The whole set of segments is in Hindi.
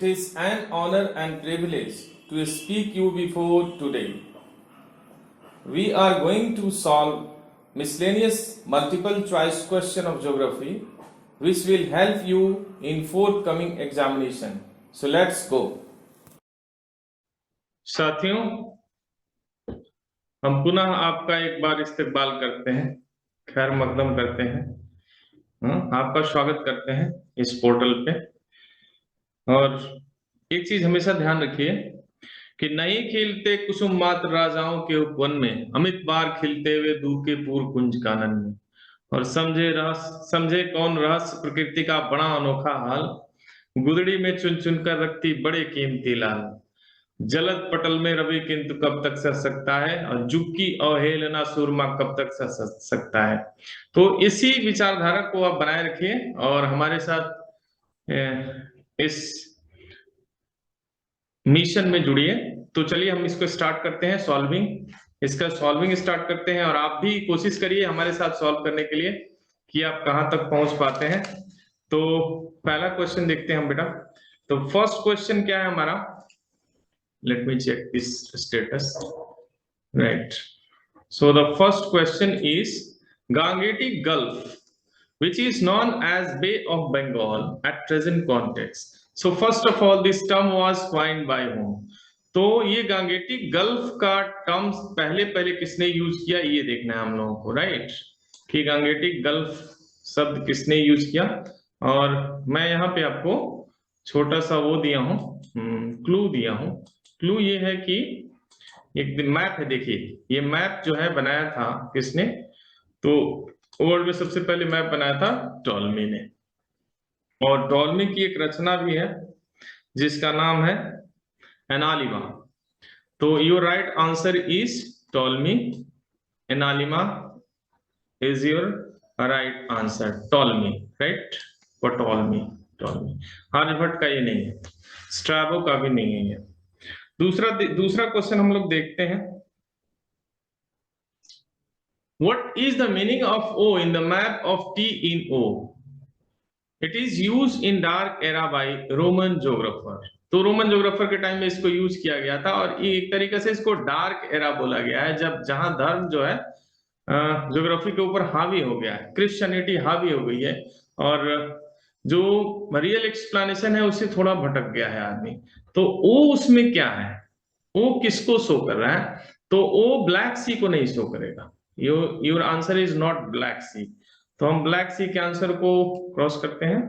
It is an honor and privilege to speak you before today. We are going to solve miscellaneous multiple choice question of geography which will help you in forthcoming examination. So let's go. साथियों, हम पुनः आपका एक बार इस्तकबाल करते हैं, खैर मकदम करते हैं, आपका स्वागत करते हैं इस पोर्टल पे। और एक चीज हमेशा ध्यान रखिए कि नहीं खिलते कुसुम मात्र राजाओं के उपवन में, अमित बार खिलते हुए दूर के पूर्व कुंज कानन में। और समझे कौन रहस्य प्रकृति का बड़ा अनोखा हाल, गुदड़ी में चुन चुन कर रखती बड़े कीमती लाल। जलद पटल में रवि किंतु कब तक सह सकता है, और जुग की अवहेलना सूरमा कब तक सह सकता है। तो इसी विचारधारा को आप बनाए रखिए और हमारे साथ इस मिशन में जुड़िए। तो चलिए हम इसको स्टार्ट करते हैं, इसका सॉल्विंग स्टार्ट करते हैं। और आप भी कोशिश करिए हमारे साथ सॉल्व करने के लिए कि आप कहां तक पहुंच पाते हैं। तो पहला क्वेश्चन देखते हैं हम बेटा। तो फर्स्ट क्वेश्चन क्या है हमारा, let me check this status, right? So the first question is Gangetic Gulf, which is known as Bay of Bengal at present context. So first of all, this term was coined by whom? तो ये गांगेटिक गल्फ का टर्म पहले किसने यूज किया, ये देखना है हम लोगों को, राइट? कि गांगेटिक गल्फ शब्द किसने यूज किया। और मैं यहाँ पे आपको छोटा सा वो दिया हूँ, क्लू दिया हूँ। क्लू ये है कि एक मैप है, देखिए ये मैप जो है बनाया था किसने, तो वर्ल्ड में सबसे पहले मैप बनाया था टॉलमी ने। और टॉलमी की एक रचना भी है जिसका नाम है एनालिमा। तो your right answer is Ptolemy, analemma is your right answer, Ptolemy, right? और टॉलमी आर्यभट्ट का ये नहीं है, स्ट्रैबो का भी नहीं है ये। दूसरा क्वेश्चन हम लोग देखते हैं। What is the meaning of O in the map of T in O? It is used in dark era by Roman geographer. तो रोमन ज्योग्राफर के टाइम में इसको यूज किया गया था और एक तरीके से इसको डार्क एरा बोला गया है, जब जहां धर्म जो है ज्योग्राफी के ऊपर हावी हो गया है, क्रिश्चियनिटी हावी हो गई है और जो रियल एक्सप्लेनेशन है उससे थोड़ा भटक गया है आदमी। तो ओ उसमें क्या है, ओ किसको शो कर रहा है? तो ओ ब्लैक सी को नहीं शो करेगा। Your answer is not black sea. तो हम ब्लैक सी के आंसर को क्रॉस करते हैं,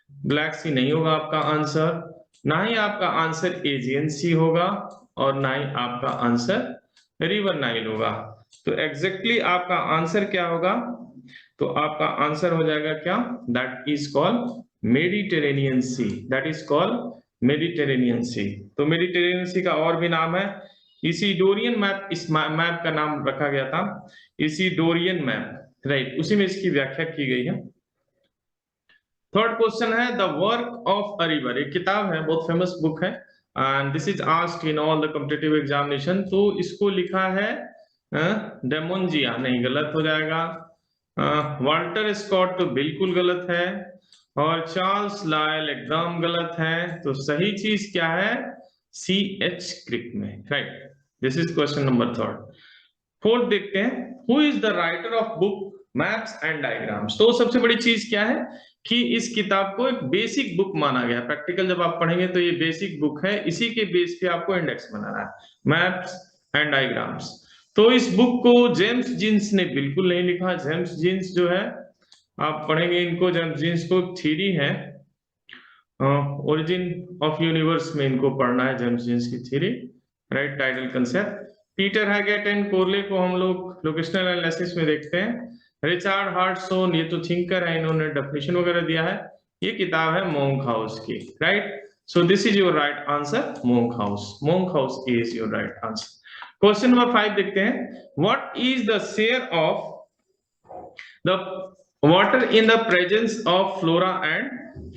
ब्लैक सी नहीं होगा आपका आंसर, ना ही आपका आंसर एजियन सी होगा और ना ही आपका आंसर रिवर नाइल होगा। तो एग्जैक्टली आपका आंसर क्या होगा? तो आपका आंसर हो जाएगा क्या? That is called Mediterranean Sea, that is called Mediterranean Sea. तो मेडिटेरेनियन सी का और भी नाम है इसिडोरियन मैप, इस मैप का नाम रखा गया था इसिडोरियन मैप, राइट? उसी में इसकी व्याख्या की गई है। थर्ड क्वेश्चन है the work of a river, एक किताब है, बहुत फेमस बुक है and this is asked in all the competitive examination. तो इसको लिखा है डेमोंजिया, नहीं गलत हो जाएगा। वाल्टर स्कॉट तो बिल्कुल गलत है और चार्ल्स लायल एकदम गलत है। तो सही चीज क्या है? सी एच क्रिक में, right? This is question number third. Fourth देखते हैं, who is the writer of book maps and diagrams. तो सबसे बड़ी चीज क्या है कि इस किताब को एक बेसिक बुक माना गया। प्रैक्टिकल जब आप पढ़ेंगे तो ये बेसिक बुक है, इसी के बेस पे आपको इंडेक्स बनाना है, मैप्स एंड डायग्राम्स। तो इस बुक को जेम्स जीन्स ने बिल्कुल नहीं लिखा। जेम्स जीन्स जो है, आप पढ़ेंगे इनको, जेम्स जीन्स को थ्योरी है ओरिजिन ऑफ यूनिवर्स में इनको पढ़ना है, जेम्स जीन्स की theory, right? Title concept. Peter Haggett and कोरले को हम लोग लोकेशनल एनालिसिस में देखते हैं। रिचर्ड हार्टसोन, ये तो थिंकर है, इन्होंने डेफिनेशन वगैरह दिया है। ये किताब है मोंक हाउस की, right? So this is your right answer, monk house is your right answer. Question number 5 देखते हैं। What is the share of the water in the presence of flora and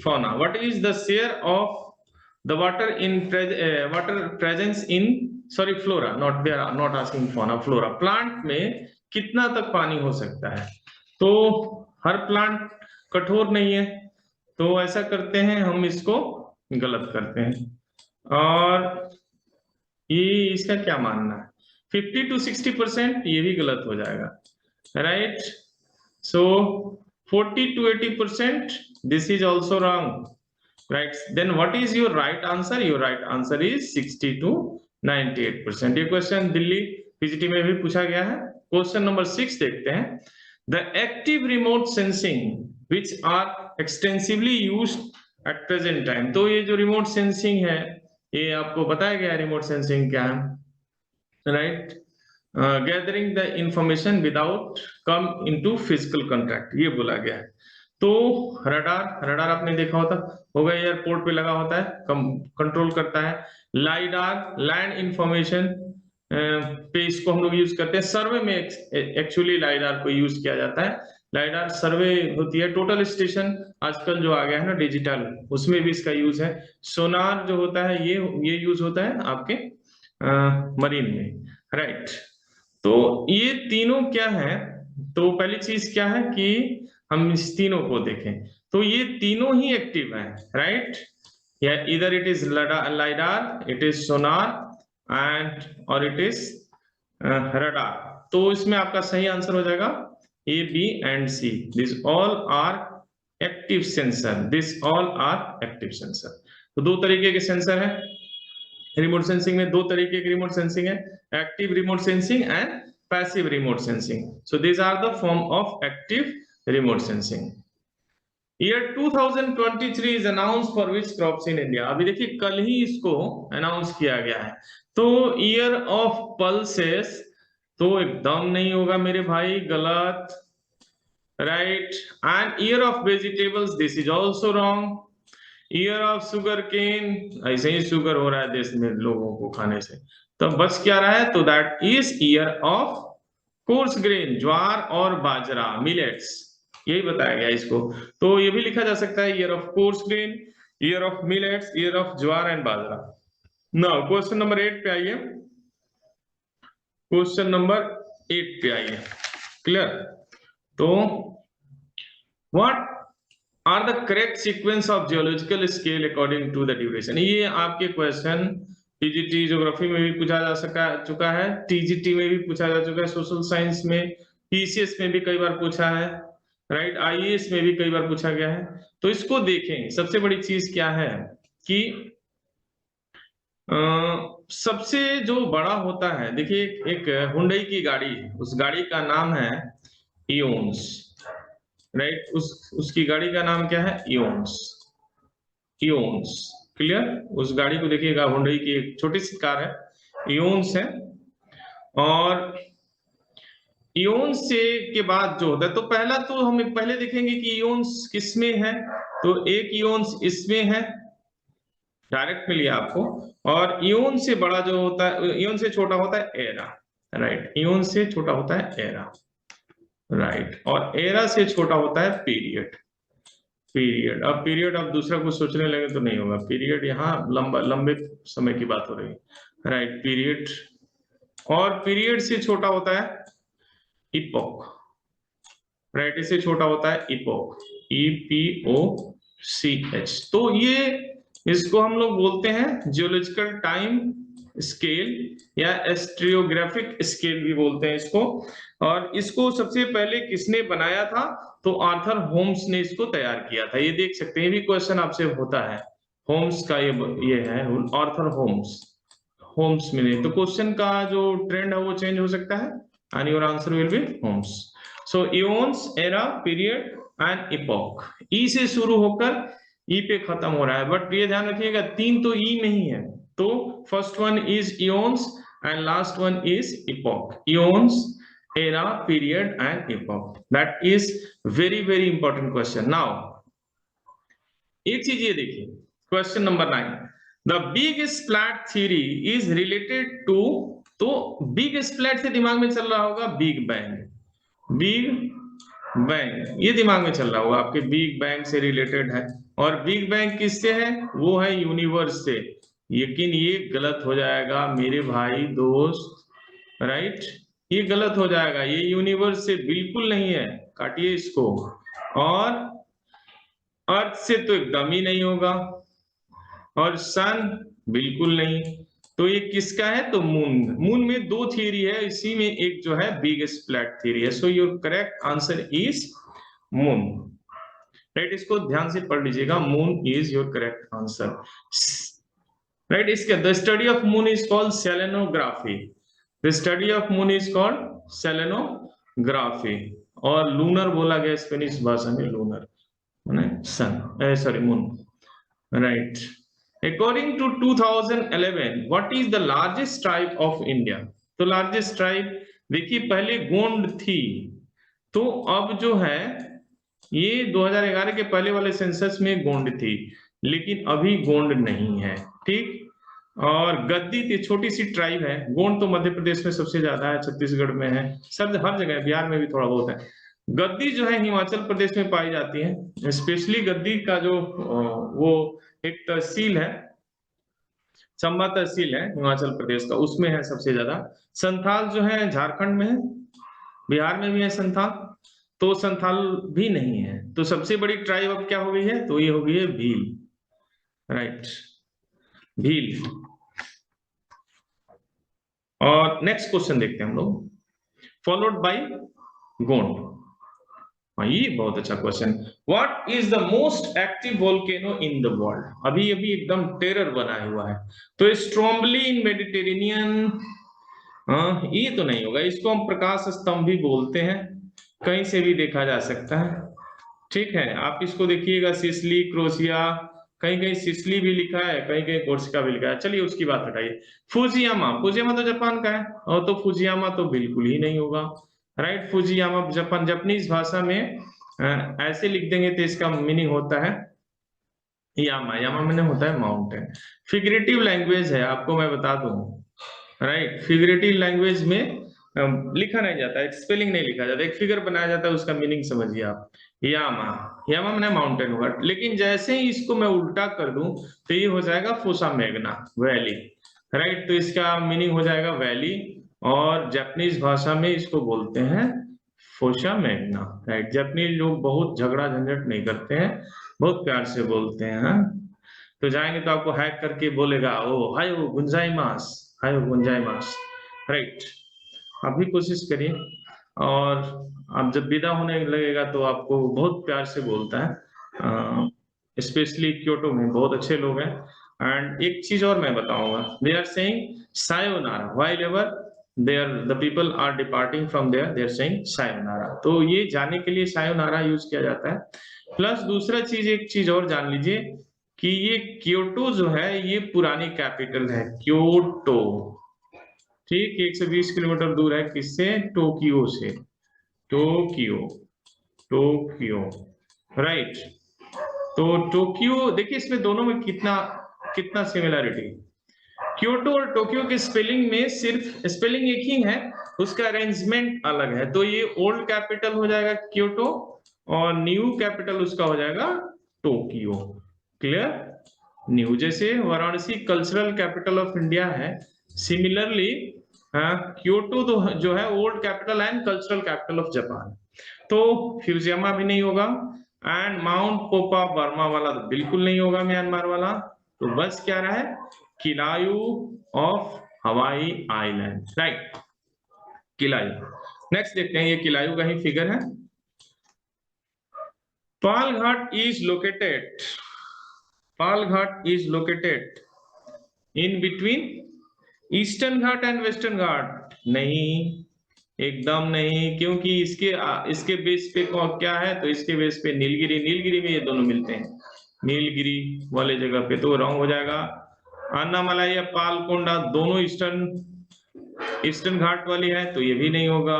fauna? What is the share of the water in water presence in flora, not they are not asking fauna, flora, plant में कितना तक पानी हो सकता है? तो हर प्लांट कठोर नहीं है, तो ऐसा करते हैं हम इसको गलत करते हैं। और ये इसका क्या मानना है, 50 to 60%, ये भी गलत हो जाएगा, right. So 40 to 80%, this is also wrong, right. Then what is your right answer? Your right answer is 60 to 98%। ये क्वेश्चन दिल्ली पीजीटी में भी पूछा गया है। क्वेश्चन नंबर 6 देखते हैं। The active remote sensing which are extensively used at present time. तो ये जो रिमोट सेंसिंग है, ये आपको बताया गया है रिमोट सेंसिंग क्या है, right. Gathering the information without come into physical contact, ये बोला गया है। तो रडार आपने देखा होगा, एयरपोर्ट पे लगा होता है, कंट्रोल करता है। लाइडार लैंड इंफॉर्मेशन पे इसको हम लोग यूज करते हैं। सर्वे में एक्चुअली लाइडार को यूज किया जाता है। लाइडार सर्वे होती है। टोटल स्टेशन आजकल जो आ गया है ना डिजिटल, उसमें भी इसका यूज है। सोनार जो होता है ये यूज होता है आपके मरीन में, राइट। तो ये तीनों क्या है, तो पहली चीज क्या है कि हम इस तीनों को देखें, तो ये तीनों ही एक्टिव है, राइट। या इधर it is lidar, it is sonar and और इट इज रडार। तो इसमें आपका सही आंसर हो जाएगा A, B and C. This all are active sensor, this all are active sensor. तो दो तरीके के सेंसर है रिमोट सेंसिंग में, दो तरीके की रिमोट सेंसिंग है, active remote sensing and passive remote sensing. So these are the form of active remote sensing. Year 2023 is announced for which crops in India? अभी देखिए कल ही इसको अनाउंस किया गया है। तो ईयर ऑफ पल्सेस तो एकदम नहीं होगा मेरे भाई, गलत, right. And ear of vegetables, this is also wrong. Ear of sugar cane, ऐसे ही शुगर हो रहा है देश में लोगों को खाने से, तो बच क्या रहा है, तो that is year of coarse grain, ज्वार और बाजरा, मिलेट्स, यही बताया गया इसको। तो ये भी लिखा जा सकता है year of coarse grain, year of millets, year of jowar and bajra. Now question number 8 पे आइए, क्वेश्चन नंबर 8 पे आइए, क्लियर। तो what are the correct sequence of geological scale according to the duration. ये आपके क्वेश्चन पीजीटी ज्योग्राफी में भी पूछा जा चुका है, टीजीटी में भी पूछा जा चुका है, सोशल साइंस में, पीसीएस में भी कई बार पूछा है, राइट, आईएएस में भी कई बार पूछा गया है। तो इसको देखें, सबसे बड़ी चीज क्या है कि सबसे जो बड़ा होता है, देखिए एक हुंडई की गाड़ी है, उस गाड़ी का नाम है इयोन्स, राइट। उसकी गाड़ी का नाम क्या है, इयोन्स, इयोन्स, क्लियर। उस गाड़ी को देखिएगा, हुंडई की एक छोटी सी कार है, इयोन्स है। और इयोन्स से के बाद जो होता है, तो पहला तो हम पहले देखेंगे कि इयोन्स किसमें है, तो एक इयोन्स इसमें है, डायरेक्ट मिलिए आपको। और इयोन से बड़ा जो होता है, इयोन से छोटा होता है एरा, राइट। इयोन से छोटा होता है एरा, राइट। और एरा से छोटा होता है पीरियड, पीरियड। अब पीरियड आप दूसरा कुछ सोचने लगे तो नहीं होगा, पीरियड यहाँ लंबे समय की बात हो रही है, राइट, पीरियड। और पीरियड से छोटा होता है इपोक, राइट, इससे छोटा होता है इपोक, EPOCH। तो ये इसको हम लोग बोलते हैं जियोलॉजिकल टाइम स्केल या एस्ट्रियोग्राफिक स्केल भी बोलते हैं इसको। और इसको सबसे पहले किसने बनाया था, तो आर्थर होम्स ने इसको तैयार किया था। ये देख सकते हैं, ये भी क्वेश्चन आपसे होता है, होम्स का ये है, आर्थर होम्स, होम्स में नहीं, तो क्वेश्चन का जो ट्रेंड है वो चेंज हो सकता है, and your answer will be Holmes. So eons, era, period and epoch, E से शुरू होकर ई पे खत्म हो रहा है, बट ये ध्यान रखिएगा तीन तो ई में ही है, तो first one is eons and last one is epoch, eons, era, period and epoch. That is very very important question. Now एक चीज ये देखिए, question number 9, the big splat theory is related to, तो बिग स्प्लैट से दिमाग में चल रहा होगा बिग बैंग, बिग बैंग ये दिमाग में चल रहा होगा आपके, बिग बैंग से रिलेटेड है। और बिग बैंग किससे है, वो है यूनिवर्स से। लेकिन ये गलत हो जाएगा मेरे भाई दोस्त, राइट, ये गलत हो जाएगा, ये यूनिवर्स से बिल्कुल नहीं है, काटिए इसको। और अर्थ से तो एकदम ही नहीं होगा, और सन बिल्कुल नहीं। तो ये किसका है? तो मून। मून में दो थियरी है, इसी में एक जो है बिगेस्ट फ्लैट थियरी है। So your correct answer is moon. Right, इसको ध्यान से पढ़ लीजिएगा, moon is your correct answer. Right, इसका the study of moon is called selenography. The study of moon is called selenography. और लूनर बोला गया स्पेनिश भाषा में, लूनर माने sun, sorry moon. Right, according to 2011 what is the largest tribe of India? तो लार्जेस्ट ट्राइब देखिए, पहले गोंड थी, तो अब जो है ये 2011 के पहले वाले सेंसस में गोंड थी, लेकिन अभी गोंड नहीं है। ठीक, और गद्दी थी, छोटी सी ट्राइब है। गोंड तो मध्य प्रदेश में सबसे ज्यादा है, छत्तीसगढ़ में है, सब हर जगह, बिहार में भी थोड़ा बहुत है। गद्दी जो है हिमाचल प्रदेश में पाई जाती है। स्पेशली गद्दी का जो वो एक तहसील है, चंबा तहसील है हिमाचल प्रदेश का, उसमें है सबसे ज्यादा। संथाल जो है झारखंड में है, बिहार में भी है संथाल, तो संथाल भी नहीं है। तो सबसे बड़ी ट्राइब अब क्या हो गई है? तो ये हो गई है भील। राइट, भील। और नेक्स्ट क्वेश्चन देखते हैं हम लोग, फॉलोड बाय गोंड। हाँ, ये बहुत अच्छा question. What is the most active volcano in the world? अभी अभी एकदम टेरर बना हुआ है। तो स्ट्रोम्बली इन मेडिटेरेनियन, हाँ ये तो नहीं होगा, इसको हम प्रकाश स्तंभ भी बोलते हैं, कहीं से भी देखा जा सकता है। ठीक है, आप इसको देखिएगा, सिसली, क्रोशिया, कहीं कहीं सिसली भी लिखा है, कहीं कहीं कोर्सिका भी लिखा है। चलिए उसकी बात हटाइए। फुजियामा, फुजियामा तो जापान का है, और तो फुजियामा तो बिल्कुल ही नहीं होगा। राइट, फुजियामा जापान, जापानीज भाषा में ऐसे लिख देंगे तो इसका मीनिंग होता है यामा। यामा मैंने होता है माउंटेन। फिगरेटिव लैंग्वेज है, आपको मैं बता दूं। राइट, फिगरेटिव लैंग्वेज में लिखा नहीं जाता है, स्पेलिंग नहीं लिखा जाता, एक फिगर बनाया जाता है, उसका मीनिंग समझिए आप। यामा, यामा मैंने माउंटेन होगा, लेकिन जैसे ही इसको मैं उल्टा कर दूं तो ये हो जाएगा फोसा मैग्ना, वैली। राइट, तो इसका मीनिंग हो जाएगा वैली, और जापानीज भाषा में इसको बोलते हैं फोसा मैग्ना। राइट, जापानीज लोग बहुत झगड़ा झंझट नहीं करते हैं, बहुत प्यार से बोलते हैं। हाँ? तो जाएंगे तो आपको हैक करके बोलेगा ओ हायो गुंजाइमास, हायो गुंजाइमास। राइट, आप भी कोशिश करिए, और आप जब विदा होने लगेगा तो आपको बहुत प्यार से बोलता है। स्पेशली क्योटो में बहुत अच्छे लोग हैं। एंड एक चीज और मैं बताऊंगा, they are saying sayonara while ever the people are departing from there, they are saying sayonara. तो ये जाने के लिए सायोनारा यूज किया जाता है। प्लस दूसरा चीज, एक चीज और जान लीजिए कि ये क्योटो जो है ये पुरानी कैपिटल है, क्योटो। ठीक, 120 किलोमीटर दूर है किससे? टोक्यो से, टोक्यो, टोक्यो। राइट, तो टोक्यो देखिए, इसमें दोनों में कितना कितना सिमिलरिटी। क्योटो और टोक्यो के स्पेलिंग में सिर्फ स्पेलिंग एक ही है, उसका अरेंजमेंट अलग है। तो ये ओल्ड कैपिटल हो जाएगा क्योटो, और न्यू कैपिटल उसका हो जाएगा टोक्यो। क्लियर? न्यू, जैसे Varanasi cultural capital of India है, सिमिलरली क्योटो तो जो है old capital and cultural capital of Japan. तो फ्यूजियामा भी नहीं होगा, एंड माउंट पोपा बर्मा वाला तो बिल्कुल नहीं होगा, म्यांमार वाला। तो बस क्या रहा है? Kilauea of Hawaii island. Right, Kilauea. Next देखते हैं, ये किलायू का ही फिगर है। Palghat is located, Palghat is located in between eastern Ghat and western Ghat. नहीं, एकदम नहीं, क्योंकि इसके बेस पे क्या है? तो इसके बेस पे नीलगिरी, नीलगिरी में ये दोनों मिलते हैं, नीलगिरी वाले जगह पे, तो रॉन्ग हो जाएगा। अन्नामलाई या पालकोंडा दोनों ईस्टर्न घाट वाली है, तो ये भी नहीं होगा।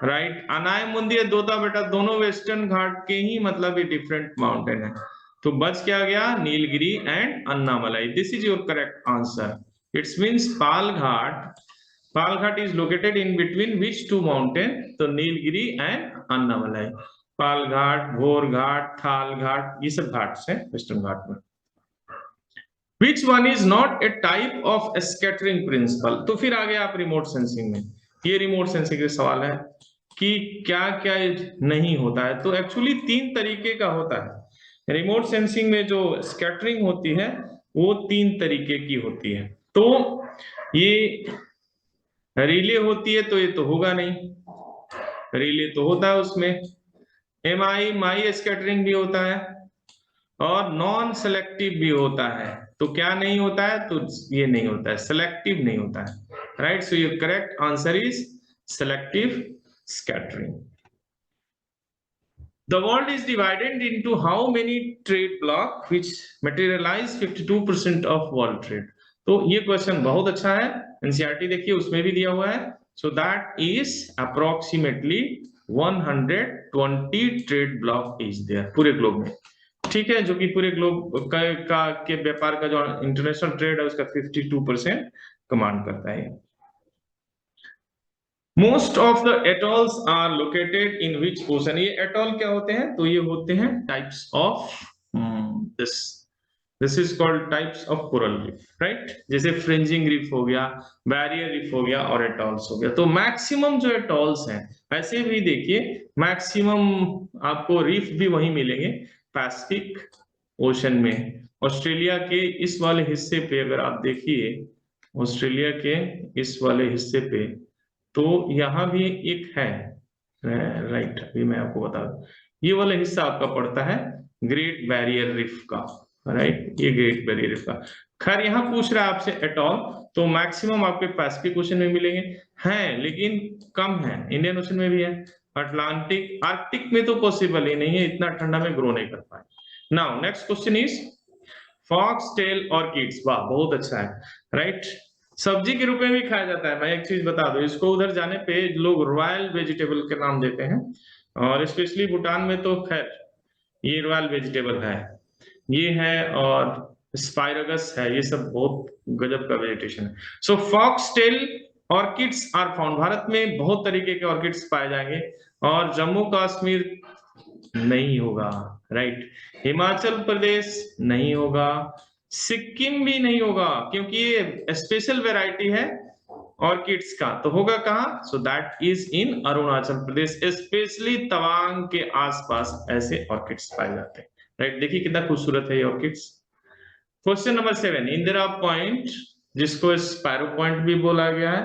राइट, अनाय मुंदी दोता बेटा दोनों वेस्टर्न घाट के ही, मतलब ये डिफरेंट माउंटेन है। तो बच क्या गया? Nilgiri and Annamalai. This is your correct answer. It's means Palghat, Palghat is located in between which two mountain? तो नीलगिरी एंड अन्नामलाई। पालघाट, घोरघाट, थालघाट, ये सब घाट है वेस्टर्न घाट में। Which one is not a type of scattering principle? तो फिर आ गया आप रिमोट सेंसिंग में। ये रिमोट सेंसिंग के सवाल है कि क्या क्या नहीं होता है। तो एक्चुअली 3 तरीके का होता है। रिमोट सेंसिंग में जो स्कैटरिंग होती है वो 3 तरीके की होती है। तो ये रिले होती है तो ये तो होगा नहीं, रिले तो होता है उसमें। एमआई माई स्कैटरिंग भी होता है और नॉन सेलेक्टिव भी होता है। तो क्या नहीं होता है? तो ये नहीं होता है, सेलेक्टिव नहीं होता है, right. So your correct answer is selective scattering. The world is divided into how many trade blocs which materialize 52% of world trade. तो ये क्वेश्चन बहुत अच्छा है, एनसीईआरटी देखिए उसमें भी दिया हुआ है। So that is approximately 120 trade block is there पूरे ग्लोब में, ठीक है, जो कि पूरे ग्लोब के व्यापार का जो इंटरनेशनल ट्रेड है उसका 52% कमांड करता है। Most of the atolls are located in which ocean. ये एटॉल क्या होते हैं? तो ये होते हैं types of this is called types of coral reef, right. जैसे फ्रिंजिंग रीफ हो गया, बैरियर रीफ हो गया और एटॉल्स हो गया। तो मैक्सिमम जो एटॉल्स हैं, ऐसे भी देखिए मैक्सिमम आपको रीफ भी वही मिलेंगे पैसिफिक ओशन में। ऑस्ट्रेलिया के इस वाले हिस्से पे अगर आप देखिए, ऑस्ट्रेलिया के इस वाले हिस्से पे तो यहाँ भी एक है, राइट। अभी मैं आपको बता दूं, ये वाला हिस्सा आपका पड़ता है ग्रेट बैरियर रीफ का, राइट। ये ग्रेट बैरियर रीफ का। खैर यहाँ पूछ रहा है आपसे एटॉल, तो मैक्सिमम आपके पैसिफिक ओशन में मिलेंगे, हैं लेकिन कम है, इंडियन ओशन में भी है, अटलांटिक आर्कटिक में तो पॉसिबल ही नहीं है, इतना ठंडा में ग्रो नहीं कर पाए। Now next question is fox tail orchids. वाह बहुत अच्छा है, राइट। सब्जी के रूप में भी खाया जाता है। मैं एक चीज बता दूं, इसको उधर जाने पे लोग रॉयल वेजिटेबल के नाम देते हैं, और स्पेशली भूटान में तो खैर ये रॉयल वेजिटेबल है, ये है, और स्पाइरगस है, ये सब बहुत गजब का वेजिटेशन है। So fox tail orchids are found, Bharat में बहुत तरीके के ऑर्किड्स पाए जाएंगे, और जम्मू कश्मीर नहीं होगा, राइट। हिमाचल प्रदेश नहीं होगा, सिक्किम भी नहीं होगा, क्योंकि ये स्पेशल वेराइटी है ऑर्किड्स का। तो होगा कहाँ? सो that is in Arunachal Pradesh, specially Tawang के आसपास ऐसे ऑर्किड्स पाए जाते हैं, राइट। देखिए कितना खूबसूरत है ये orchids. Question number 7, Indira point, जिसको स्पैरो पॉइंट भी बोला गया है,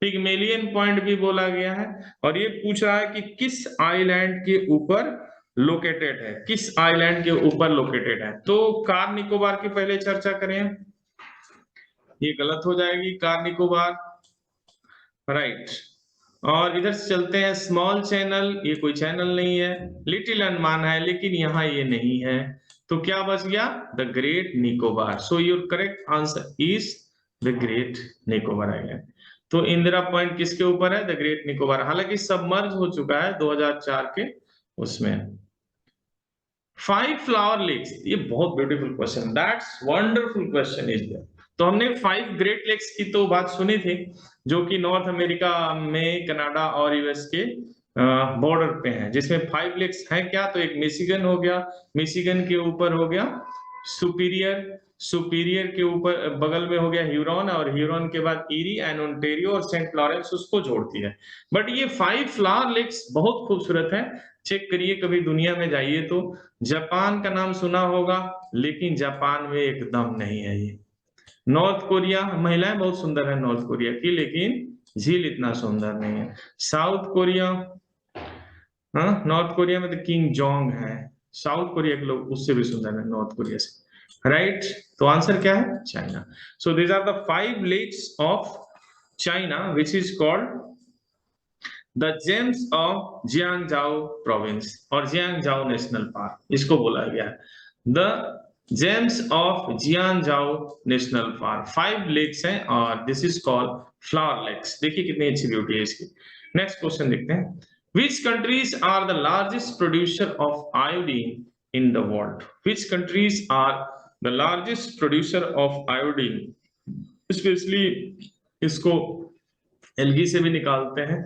पिग्मेलियन पॉइंट भी बोला गया है, और ये पूछ रहा है कि किस आइलैंड के ऊपर लोकेटेड है, किस आइलैंड के ऊपर लोकेटेड है। तो कार निकोबार की पहले चर्चा करें, ये गलत हो जाएगी कार निकोबार, राइट। और इधर से चलते हैं स्मॉल चैनल, ये कोई चैनल नहीं है, लिटिल अंडमान है लेकिन यहाँ ये नहीं है, तो क्या बच गया? The great Nicobar. So your correct answer is the great Nicobar island. तो इंदिरा पॉइंट किसके ऊपर है? द ग्रेट निकोबार, हालांकि सबमर्ज हो चुका है 2004 के उसमें। 5 फ्लावर लेक्स, ये बहुत beautiful question, that's wonderful question is there. तो हमने 5 ग्रेट लेक्स की तो बात सुनी थी, जो कि नॉर्थ अमेरिका में कनाडा और यूएस के बॉर्डर पे हैं, जिसमें 5 लेक्स हैं क्या? तो एक मिशिगन हो गया, मिशिगन के ऊपर हो गया सुपीरियर, सुपीरियर के ऊपर बगल में हो गया ह्यूरॉन, और ह्यूरॉन के बाद ईरी एंड ओंटारियो और सेंट लॉरेंस उसको जोड़ती है। बट ये 5 फ्लावर लेक्स बहुत खूबसूरत है, चेक करिए, कभी दुनिया में जाइए तो। जापान का नाम सुना होगा, लेकिन जापान में एकदम नहीं है ये। नॉर्थ कोरिया, महिलाएं बहुत सुंदर है नॉर्थ कोरिया की, लेकिन झील इतना सुंदर नहीं है। साउथ कोरिया, हाँ नॉर्थ कोरिया में तो किंग जोंग है, साउथ कोरिया के लोग उससे भी सुंदर है नॉर्थ कोरिया से, राइट। तो आंसर क्या है? China. So these are the 5 lakes of China which is called the gems of Jiangzhao province और जियांगजाओ नेशनल पार्क, इसको बोला गया है the gems of Jiangzhao national park. 5 lakes हैं और this is called flower lakes. देखिए कितनी अच्छी ब्यूटी है इसकी। नेक्स्ट क्वेश्चन देखते हैं, which countries are the largest producer of iodine in the world? Which countries are the largest producer of iodine? Especially इसको एलगी से भी निकालते हैं,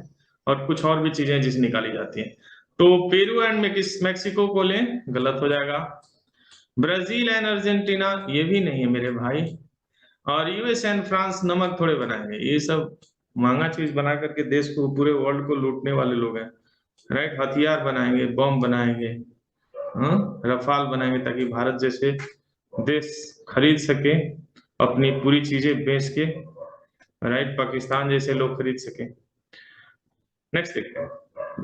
और कुछ और भी चीजें जिससे निकाली जाती हैं। तो पेरू एंड मैक्सिको को लें, गलत हो जाएगा। ब्राजील एंड अर्जेंटीना, ये भी नहीं है मेरे भाई। और यूएस एंड फ्रांस, नमक थोड़े बनाएंगे, ये सब महंगा चीज बना करके देश को, पूरे वर्ल्ड को लूटने वाले लोग हैं, राइट। हथियार बनाएंगे, बम बनाएंगे, रफाल बनाएंगे ताकि भारत जैसे देश खरीद सके, अपनी पूरी चीजें बेच के, राइट, पाकिस्तान जैसे लोग खरीद सके। नेक्स्ट देखते हैं,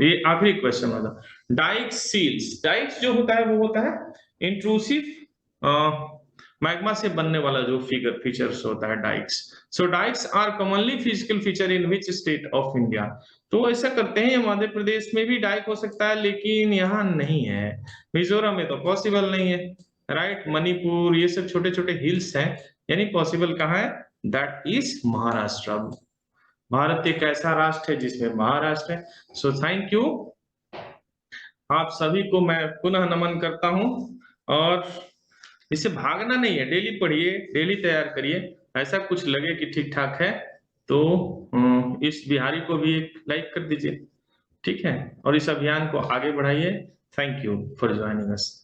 ये आखिरी क्वेश्चन होगा। डाइक्स सील्स, डाइक्स जो होता है वो होता है इंट्रूसिव मैग्मा से बनने वाला जो फीचर्स होता है dykes. So dykes are commonly physical feature in which state of India. तो ऐसा करते हैं, मध्य प्रदेश में भी डाइक हो सकता है लेकिन यहाँ नहीं है, मिजोरम में तो पॉसिबल नहीं है, राइट, मणिपुर ये सब छोटे छोटे हिल्स हैं, यानी पॉसिबल कहाँ है, दैट इज महाराष्ट्र। भारत एक ऐसा राष्ट्र है जिसमें महाराष्ट्र है। सो थैंक यू, आप सभी को मैं पुनः नमन करता हूं, और इससे भागना नहीं है, डेली पढ़िए, डेली तैयार करिए, ऐसा कुछ लगे कि ठीक ठाक है तो इस बिहारी को भी एक लाइक कर दीजिए, ठीक है, और इस अभियान को आगे बढ़ाइए। Thank you for joining us.